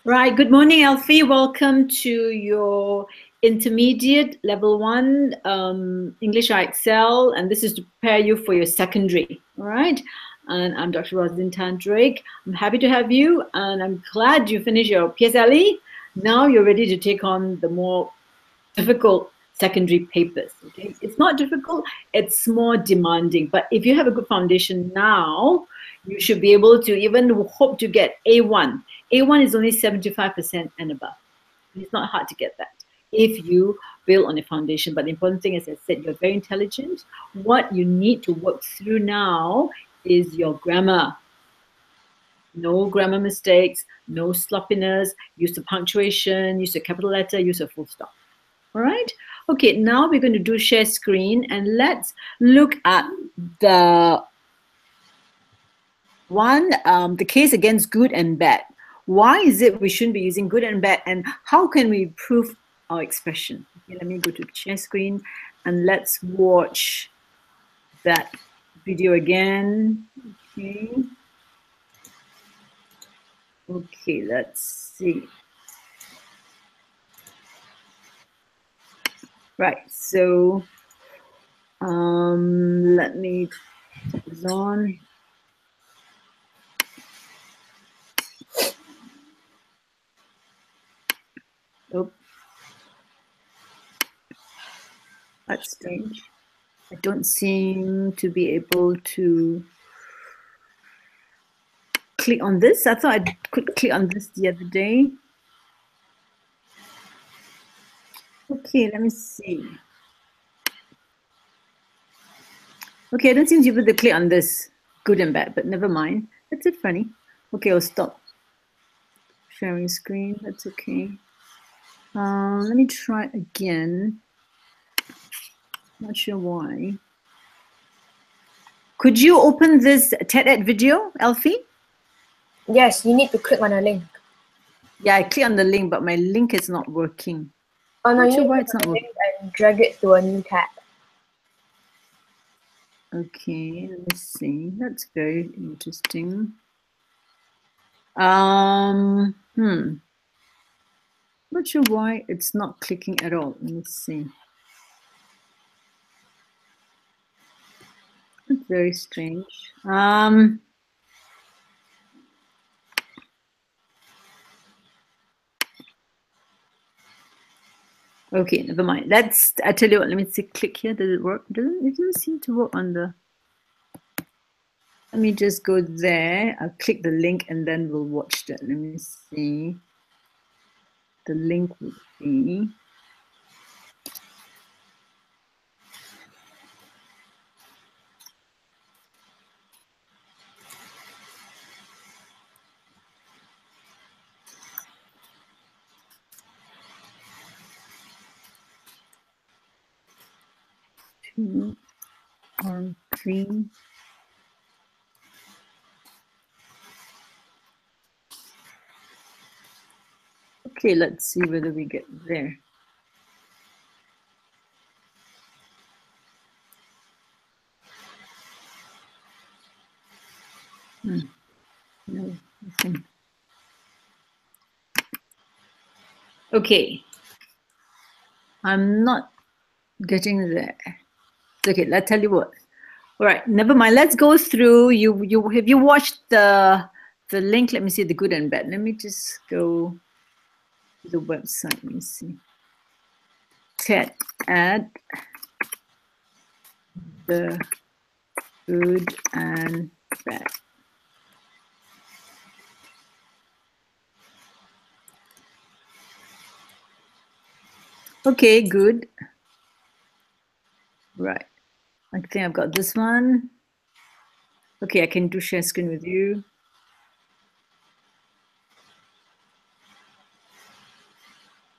Right, good morning, Alfie. Welcome to your intermediate level 1 English Excel, and this is to prepare you for your secondary. All right, and I'm Dr. Rosalind Drake. I'm happy to have you, and I'm glad you finished your PSLE. Now you're ready to take on the more difficult secondary papers. Okay, it's not difficult, it's more demanding, but if you have a good foundation now, you should be able to even hope to get A1. A1 is only 75% and above. It's not hard to get that if you build on a foundation. But the important thing, as I said, you're very intelligent. What you need to work through now is your grammar. No grammar mistakes, no sloppiness, use the punctuation, use a capital letter, use a full stop. All right. Okay, now we're going to do share screen, and let's look at the one, the case against good and bad. Why is it we shouldn't be using good and bad, and how can we improve our expression? Okay, let me go to share screen and let's watch that video again. Okay. Okay, let's see. Right, so let me put this on. Oh, that's strange. I don't seem to be able to click on this. I thought I could click on this the other day. Okay, let me see. Okay, I don't seem to be able to click on this, good and bad, but never mind. That's it funny. Okay, I'll stop sharing screen. That's okay. Let me try again. Not sure why. Could you open this TED video, Alfie? Yes, you need to click on a link. Yeah, I click on the link, but my link is not working. Oh no, Not you sure need why to it's click not on the working. link and drag it to a new tab. Okay, let me see. That's very interesting. Not sure why it's not clicking at all. Let me see. It's very strange. Okay, never mind. I tell you what, let me see, click here. Does it work? It doesn't seem to work on the, let me just go there. I'll click the link and then we'll watch that. Let me see. The link would be, two or three. Okay, let's see whether we get there. No, nothing. Okay, I'm not getting there. Okay, let's tell you what. All right, never mind. Let's go through. Have you watched the link? Let me see the good and bad. Let me just go to the website. Let me see. TED add the good and bad. Okay, good. Right. I think I've got this one. Okay, I can do share screen with you.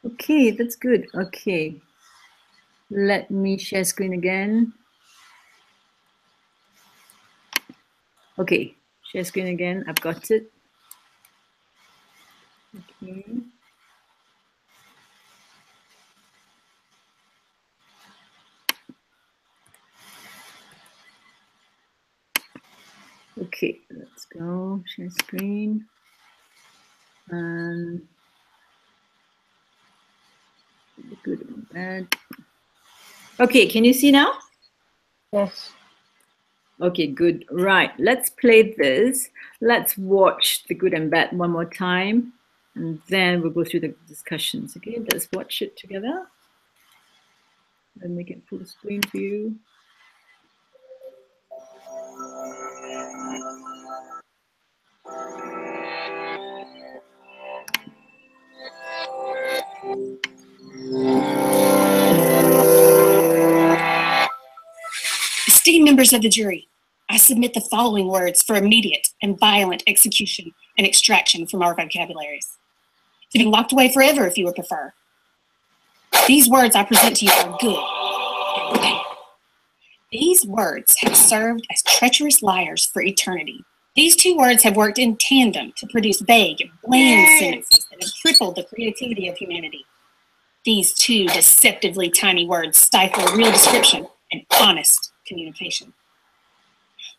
Okay, that's good. Okay. Let me share screen again. Okay, share screen again. I've got it. Okay. Okay, let's go share screen. And Good and bad. Okay, can you see now? Yes. Okay, good. Right, let's play this. Let's watch the good and bad one more time, and then we'll go through the discussions. Okay, let's watch it together. Let me make it full screen for you. Esteemed members of the jury, I submit the following words for immediate and violent execution and extraction from our vocabularies, to be locked away forever if you would prefer. These words I present to you are good and bad. These words have served as treacherous liars for eternity. These two words have worked in tandem to produce vague and bland sentences that have crippled the creativity of humanity. These two deceptively tiny words stifle real description and honest communication.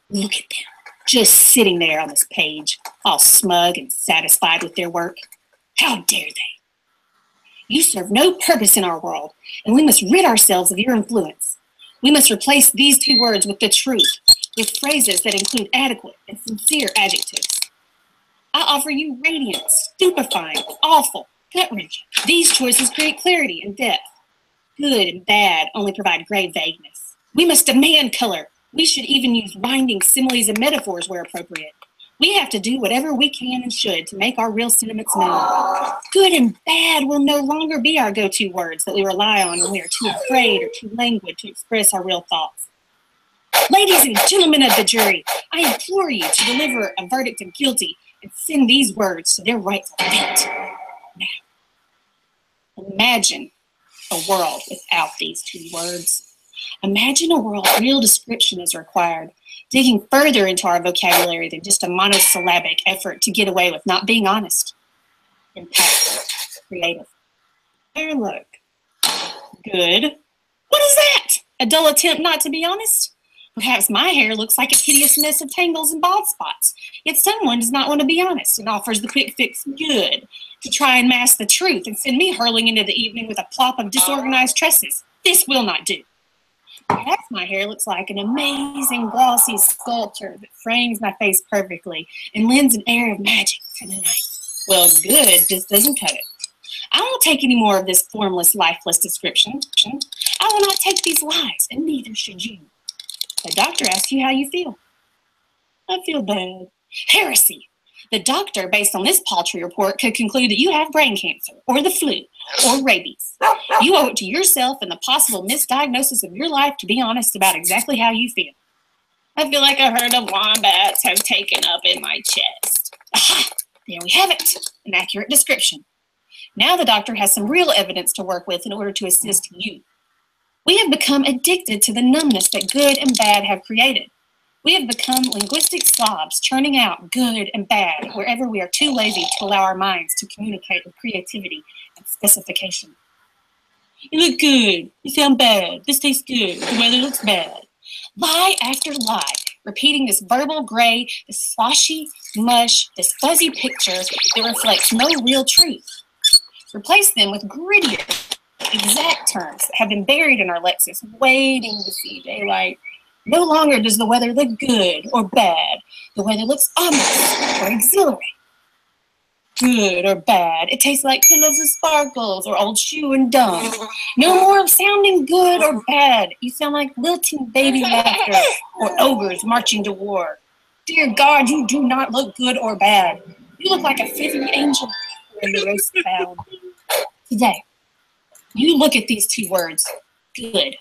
Look at them, just sitting there on this page, all smug and satisfied with their work. How dare they? You serve no purpose in our world, and we must rid ourselves of your influence. We must replace these two words with the truth, with phrases that include adequate and sincere adjectives. I offer you radiant, stupefying, awful, gut-wrenching. These choices create clarity and depth. Good and bad only provide gray vagueness. We must demand color. We should even use winding similes and metaphors where appropriate. We have to do whatever we can and should to make our real sentiments known. Good and bad will no longer be our go-to words that we rely on when we are too afraid or too languid to express our real thoughts. Ladies and gentlemen of the jury, I implore you to deliver a verdict of guilty and send these words to their rightful fate. Now, imagine a world without these two words. Imagine a world where real description is required, digging further into our vocabulary than just a monosyllabic effort to get away with not being honest. Impactful, creative. Fair look. Good. What is that? A dull attempt not to be honest? Perhaps my hair looks like a hideous mess of tangles and bald spots, yet someone does not want to be honest and offers the quick fix good to try and mask the truth and send me hurling into the evening with a plop of disorganized tresses. This will not do. Perhaps my hair looks like an amazing glossy sculpture that frames my face perfectly and lends an air of magic to the night. Well, good just doesn't cut it. I won't take any more of this formless, lifeless description. I will not take these lies, and neither should you. The doctor asks you how you feel. I feel bad. Heresy. The doctor, based on this paltry report, could conclude that you have brain cancer, or the flu, or rabies. You owe it to yourself and the possible misdiagnosis of your life to be honest about exactly how you feel. I feel like a herd of wombats have taken up in my chest. Aha! There we have it. An accurate description. Now the doctor has some real evidence to work with in order to assist you. We have become addicted to the numbness that good and bad have created. We have become linguistic slobs, churning out good and bad wherever we are too lazy to allow our minds to communicate with creativity and specification. You look good. You sound bad. This tastes good. The weather looks bad. Lie after lie, repeating this verbal gray, this sloshy mush, this fuzzy picture that reflects no real truth. Replace them with grittier, exact terms that have been buried in our lexis, waiting to see daylight. No longer does the weather look good or bad. The weather looks ominous or exhilarating. Good or bad, it tastes like pillows of sparkles or old shoe and dung. No more of sounding good or bad. You sound like lilting baby laughter or ogres marching to war. Dear God, you do not look good or bad. You look like a feathery angel in the roast cloud. Today, you look at these two words, good.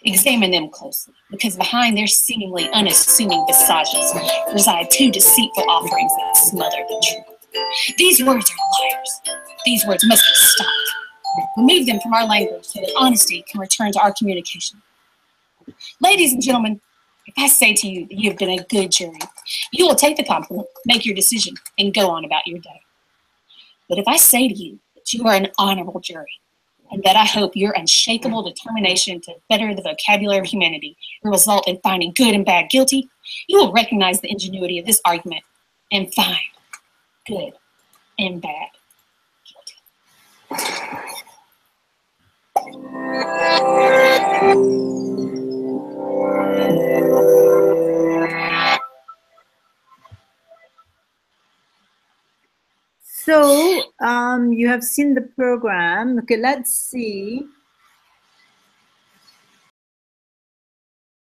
Examine them closely, because behind their seemingly unassuming visages reside two deceitful offerings that smother the truth. These words are liars. These words must be stopped. Remove them from our language so that honesty can return to our communication. Ladies and gentlemen, if I say to you that you have been a good jury, you will take the compliment, make your decision, and go on about your day. But if I say to you that you are an honorable jury, and that I hope your unshakable determination to better the vocabulary of humanity will result in finding good and bad guilty, you will recognize the ingenuity of this argument and find good and bad guilty. So you have seen the program. Okay, let's see.